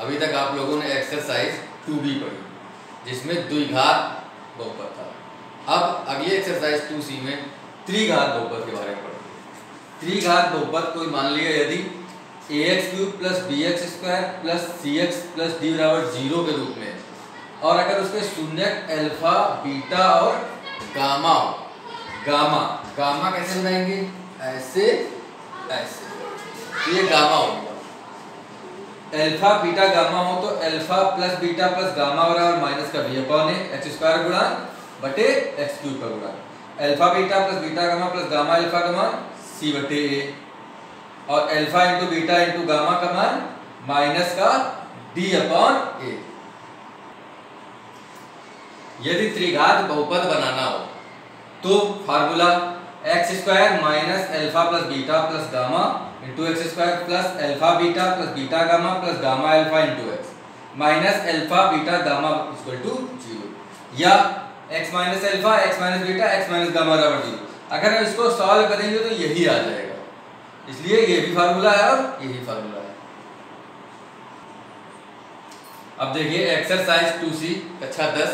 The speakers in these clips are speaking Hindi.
अभी तक आप लोगों ने एक्सरसाइज 2b पढ़ी जिसमें द्विघात बहुपद था। अब अगली एक्सरसाइज 2c में त्रिघात बहुपद के बारे में पढ़ेंगे। त्रिघात बहुपद कोई मान लिया यदि ax³ + bx² + cx + d = 0 के रूप में, और अगर उसके शून्यक अल्फा, बीटा और गामा हो। गामा कैसे बनाएंगे? ऐसे ऐसे, तो ये गामा हो गया। अल्फा, बीटा, गामा हो तो अल्फा + बीटा + गामा बराबर -का v/x² गुणा बटे x³ का गुणा। Alpha beta + beta gamma + gamma alpha का मान c/a, और अल्फा × बीटा × गामा का मान -का d/a। यदि त्रिघात बहुपद बनाना हो तो formula x² - alpha + beta + gamma × x² + alpha beta + beta gamma + gamma alpha × x -alpha beta gamma = 0, या x - alpha, x - beta, x - gamma = 0। अगर हम इसको सॉल्व करेंगे तो यही आ जाएगा, इसलिए ये भी फार्मूला है और यही फार्मूला है। अब देखिए एक्सरसाइज 2c कक्षा 10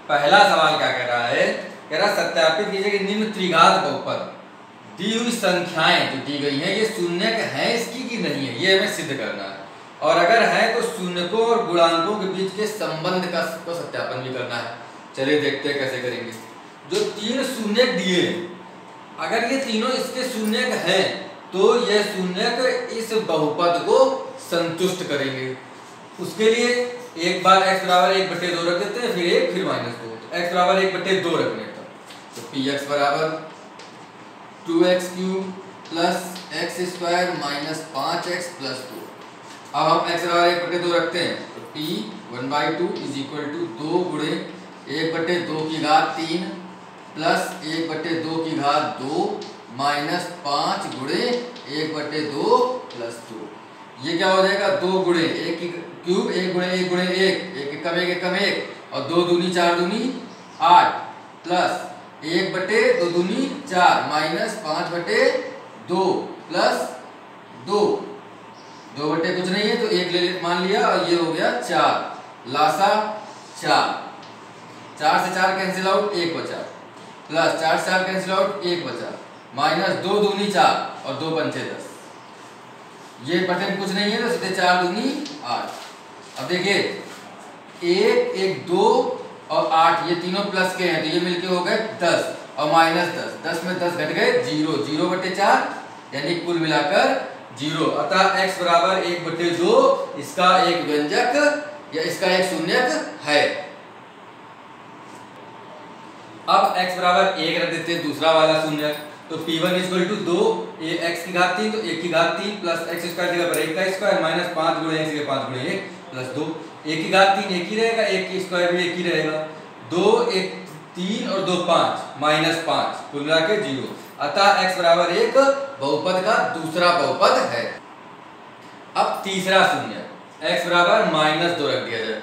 पहला सवाल क्या कह रहा है? कह रहा सत्यापित कीजिए कि निम्न त्रिघात बहुपद दी हुई संख्याएं जो दी गई हैं ये शून्यक हैं इसकी कि नहीं है, ये हमें सिद्ध करना है। और अगर है तो शून्यकों और गुणांकों के बीच के संबंध का सत्यापन भी करना है। चलिए देखते हैं कैसे करेंगे। जो तीन शून्यक दिए, अगर ये तीनों इसके शून्यक हैं तो ये शून्यक इस बहुपद को संतुष्ट करेंगे। उसके लिए एक बार x = 1/2 रख देते हैं, फिर 1 फिर -2, तो x = 1/2 रखने का, तो px = 2x³ + x² - 5x + 2। अब हम x = 1/2 रखते हैं तो p 1/2 = 2 × 1/2 की घात 3 + 1/2 की घात 2 - 5 × 1/2 + 2। ये क्या हो जाएगा? 2 × 1 की क्यूब, 1 × 1 × 1, 1 कम 1 कम 1, और 2 दूनी 4 दूनी 8 प्लस 1/2 दूनी 4 - 5/2 प्लस 2, 2 बटे कुछ नहीं है तो 1 ले मान लिया, और ये हो गया 4, लासा 4, 4 से 4 कैंसिल आउट, 1 बचा, प्लस 4 से 4 कैंसिल आउट, 1 बचा, माइनस 2 दूनी 4 और 2 पंचे 10। ये बटन कुछ नहीं है तो सीधे 4 दूनी 8। अब देखिए 1 1 2 और 8 ये तीनों प्लस के हैं तो ये मिलके हो गए 10 और -10, 10 में 10 घट गए 0, 0/4 यानी कुल मिलाकर 0। अतः x = 1/2 इसका एक व्यंजक या इसका एक शून्यक है। अब x = 1 रख देते हैं दूसरा वाला शून्यक, तो p1 = 2 x की घात 3 तो 1 की घात 3 प्लस x² जगह पर 1 का स्क्वायर माइनस 5 × x के 5 × 1 प्लस 2, 1 की घात 3 1 ही रहेगा, 1 की स्क्वायर भी 1 ही रहेगा, 2 1 3 और 2 5 -5 कुल मिला के 0। अतः x = 1 बहुपद का दूसरा बहुपद है। अब तीसरा शून्यक x = -2 रख दिया जाए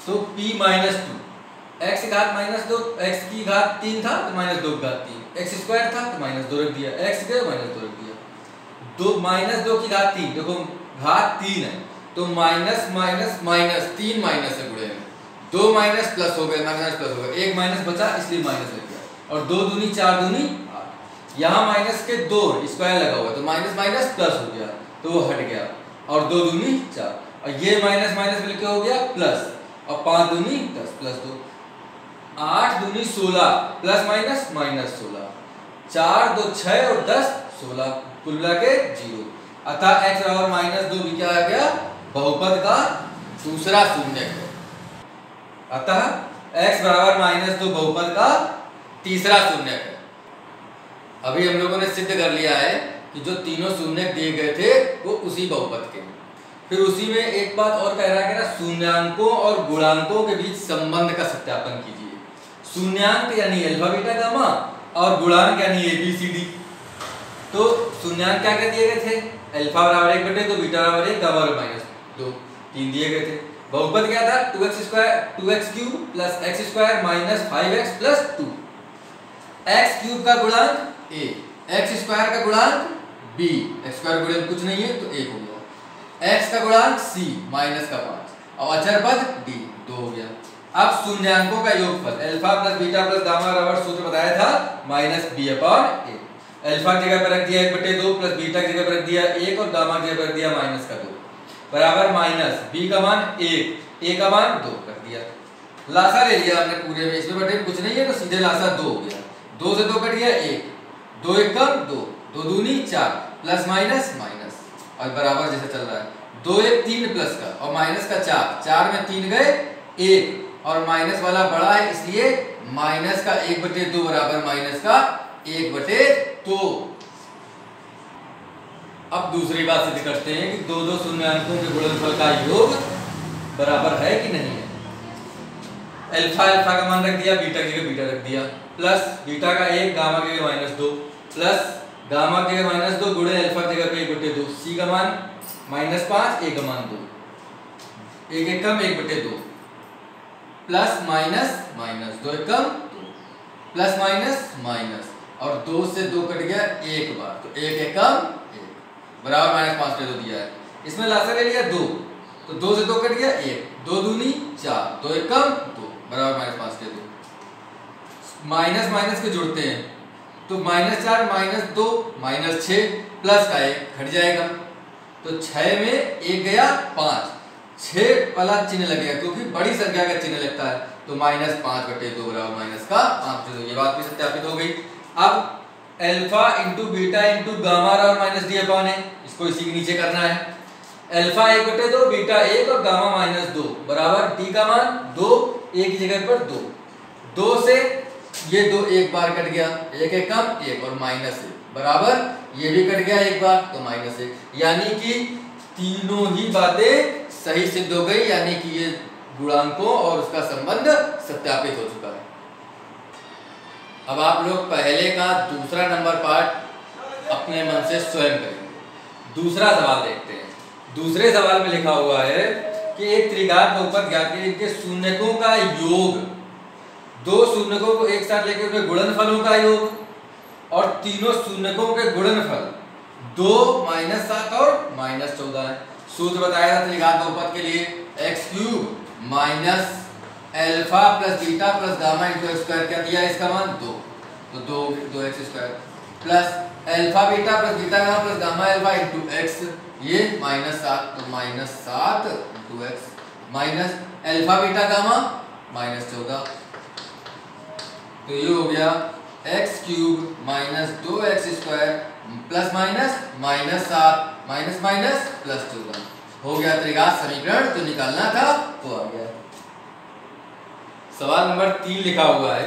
तो p - 2, x की घात -2, x की घात 3 था तो -2 की घात 3, x² था तो -2 रख दिया, x गए -2 रख दिया, 2 -2 की घात 3, देखो घात 3 है तो माइनस माइनस माइनस 3 माइनस से गुणे में 2 माइनस प्लस हो गए, माइनस प्लस हो गए, 1 माइनस बचा इसलिए माइनस लग गया, और 2 दूनी 4 दूनी 8, यहाँ माइनस के 2 स्क्वायर लगा हुआ तो माइनस माइनस प्लस हो गया तो वो हट गया, और 2 दूनी 4, और ये माइनस माइनस मिलके हो गया प्लस, और 5 दूनी 10 प्लस 2, 8 दूनी 16 प्लस माइनस -16, 4 2 6 और 10 16 कुल मिला के 0। अतः x = -2 भी क्या आ गया? बहुपद का दूसरा शून्यक है। अतः x = -2 बहुपद का तीसरा शून्यक है। अभी हम लोगों ने सिद्ध कर लिया है कि जो तीनों शून्यक दिए गए थे वो उसी बहुपद के। फिर उसी में एक बात और कह रहा है कि शून्यांकों और गुणांकों के बीच संबंध का सत्यापन कीजिए। शून्यांक यानी अल्फा बीटा गामा और गुणांक यानी ABCD। तो शून्यांक क्या क्या दिए गए थे? अल्फा = 1/2, बीटा = 1, गामा -2, 3 दिए गए थे। बहुपद क्या था? 2x³ + x² - 5x + 2, x³ का गुणांक a, x² का गुणांक b, x² गुणन कुछ नहीं है तो 1 हो गया। x का गुणांक c माइनस का 5 और अचर पद d 2 हो गया। अब शून्यांकों का योगफल alpha plus beta plus gamma बराबर सूत्र बताया था minus b upon a। Alpha की जगह पर रख दिया 1/2 प्लस बीटा की जगह पर रख दिया 1 और गामा की जगह पर रख दिया माइनस का 2 बराबर माइनस b का मान 1 a का मान 2 कर दिया। लासा ले लिया हमने पूरे में, इसमें बटे कुछ नहीं है तो सीधे लासा 2 हो गया। 2 से 2 कट गया 1, 2 1 कम 2, 2 दूनी 4 प्लस माइनस माइनस और बराबर जैसे चल रहा है 2 1 3 प्लस का और माइनस का 4, 4 में 3 गए 1 और माइनस वाला बड़ा है इसलिए माइनस का 1/2 बराबर माइनस का 1/2। अब दूसरी बात सिद्ध करते हैं कि दो शून्यांकों के गुणनफल का योग बराबर है कि नहीं है। अल्फा का मान रख दिया, बीटा की जगह बीटा रख दिया, प्लस बीटा का 1 गामा की जगह -2 प्लस गामा की जगह -2 गुणे अल्फा की जगह पे 1/2, सी का मान -5 a का मान 2, 1 1 कम 1/2 प्लस माइनस माइनस 2 1 कम 2 प्लस माइनस माइनस और 2 से 2 कट गया एक बार तो 1 1 कम 1 बराबर -5/2 दिया है। इसमें लासा ले लिया 2 तो 2 से 2 कट गया 1, 2 दूनी 4, 2 1 कम 2 बराबर -5/2। माइनस माइनस के जुड़ते हैं तो -4 -2 -6 प्लस का 1 घट जाएगा तो 6 में 1 गया 5, 6 वाला चिन्ह लगेगा क्योंकि बड़ी संख्या का चिन्ह लगता है तो -5/2 बराबर माइनस का 5/2। ये बात भी सत्यापित हो गई। अब alpha into beta into gamma और माइनस डी अपॉन है, इसको इसी के नीचे करना है। अल्फा 1/2 बीटा 1 और गामा -2 बराबर डी का मान 2 एक की जगह पर 2, 2 से ये 2 एक बार कट गया 1 1 कम 1 और -1 बराबर ये भी कट गया एक बार तो -1, यानी कि तीनों ही बातें सही सिद्ध हो गई, यानी कि ये गुणांकों और उसका संबंध सत्यापित हो चुका है। अब आप लोग पहले का दूसरा नंबर पार्ट अपने मन से स्वयं करेंगे। दूसरा सवाल देखते हैं। दूसरे सवाल में लिखा हुआ है कि एक त्रिघात बहुपद ज्ञात कीजिए जिनके शून्यकों का योग, दो शून्यकों को एक साथ लेकर उनके गुणनफलों का योग और तीनों शून्यकों के गुणनफल 2 -7 और -14 है। सूत्र बताया था त्रिघात बहुपद के लिए x³ minus alpha plus beta plus gamma into x square, क्या दिया इसका मान 2 तो 2x² plus alpha beta plus beta gamma plus gamma alpha into x, ये -7 तो -7 into x minus alpha beta gamma -14 तो ये हो गया x³ minus 2x² plus minus -7 minus minus plus 14 हो गया त्रिघात समीकरण जो निकालना था वो आ गया। सवाल नंबर 3 लिखा हुआ है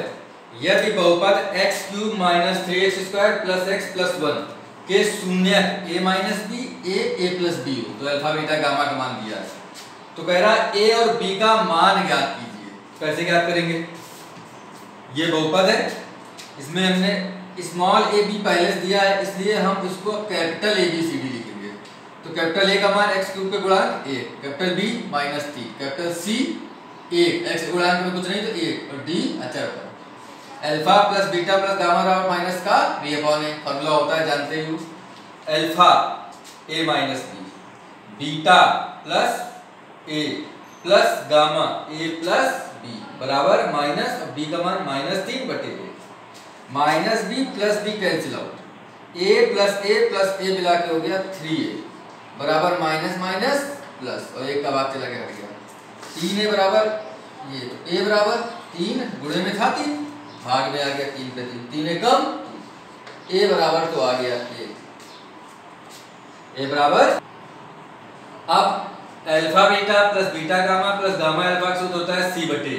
यदि बहुपद x³ minus 3x² plus x plus 1 के शून्यक a minus b a plus b हो तो अल्फा बीटा गामा का मान दिया है, तो कह रहा a और b का मान ज्ञात कीजिए। कैसे ज्ञात करेंगे? ये बहुपद है, इसमें हमने स्मॉल a b पहले से दिया है इसलिए हम इसको capital A B C D लिखेंगे। तो कैपिटल A का मान x³ के गुणांक 1, capital B -3, capital C 1, x गुणांक में कुछ नहीं तो 1 और D अचर पर। Alpha plus beta plus gamma बराबर माइनस का b अपॉन a फॉर्मूला होता है जानते हो। Alpha a minus b, beta plus a plus gamma a plus b बराबर माइनस और b का मान -3/1 minus b plus b cancel out, a plus a मिला के हो गया 3a बराबर माइनस माइनस प्लस और एक का भाग चला गया हट गया 3a बराबर ये तो a बराबर 3 गुणे में था 3 भाग में आ गया 3 पे 3 3 कम a बराबर तो आ गया a बराबर। अब alpha beta plus beta gamma plus gamma alpha का सूत्र होता है c/a।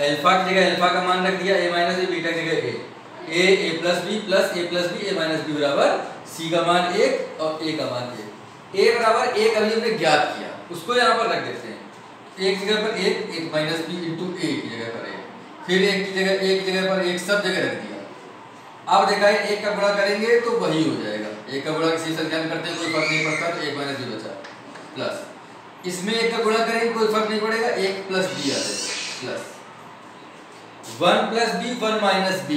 अल्फा की जगह अल्फा का मान रख दिया a माइनस b, बीटा की जगह a plus b plus a minus b बराबर c का मान 1 और a का मान 1। a बराबर 1 अभी हमने ज्ञात किया उसको यहाँ पर रख देते हैं, एक जगह पर 1 माइनस b इंटू a की जगह पर 1, फिर एक की जगह पर 1 सब जगह रख दिया। अब देखा है 1 का गुणा करेंगे तो वही हो जाएगा, 1 का गुणा किसी संख्या में करते हैं कोई फर्क नहीं पड़ता तो 1 माइनस b बचा प्लस इसमें 1 का गुणा करेंगे कोई फर्क नहीं पड़ेगा 1 प्लस b आ जाएगा plus 1 plus b 1 minus b,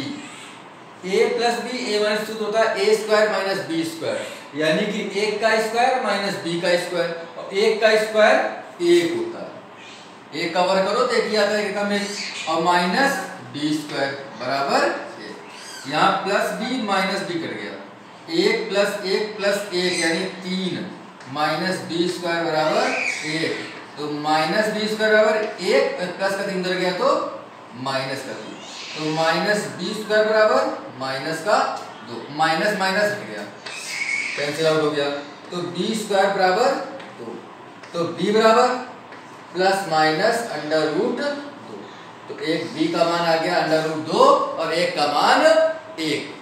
a plus b a minus सूत्र होता है a² माइनस b², यानी कि 1 का स्क्वायर माइनस b का स्क्वायर और एक का स्क्वायर एक होता है, एक कवर करो तो एक ही आता है एक का में, और माइनस बी स्क्वायर बराबर एक। यहाँ plus B minus B cut गया, एक प्लस एक यानी 3 माइनस बी स्क्वायर बराबर एक, तो माइनस बी स्क्वायर बराबर एक, प्लस का 3 उधर गया तो माइनस का 3, तो माइनस बी स्क्वायर बराबर माइनस का 2, माइनस माइनस हट गया, कैंसिल आउट हो गया, तो बी स्क्वायर बराबर 2, तो बी बराबर प्लस माइनस अंडर रूट 2, तो एक बी का मान आ गया अंडर रूट 2 और एक का मान 1।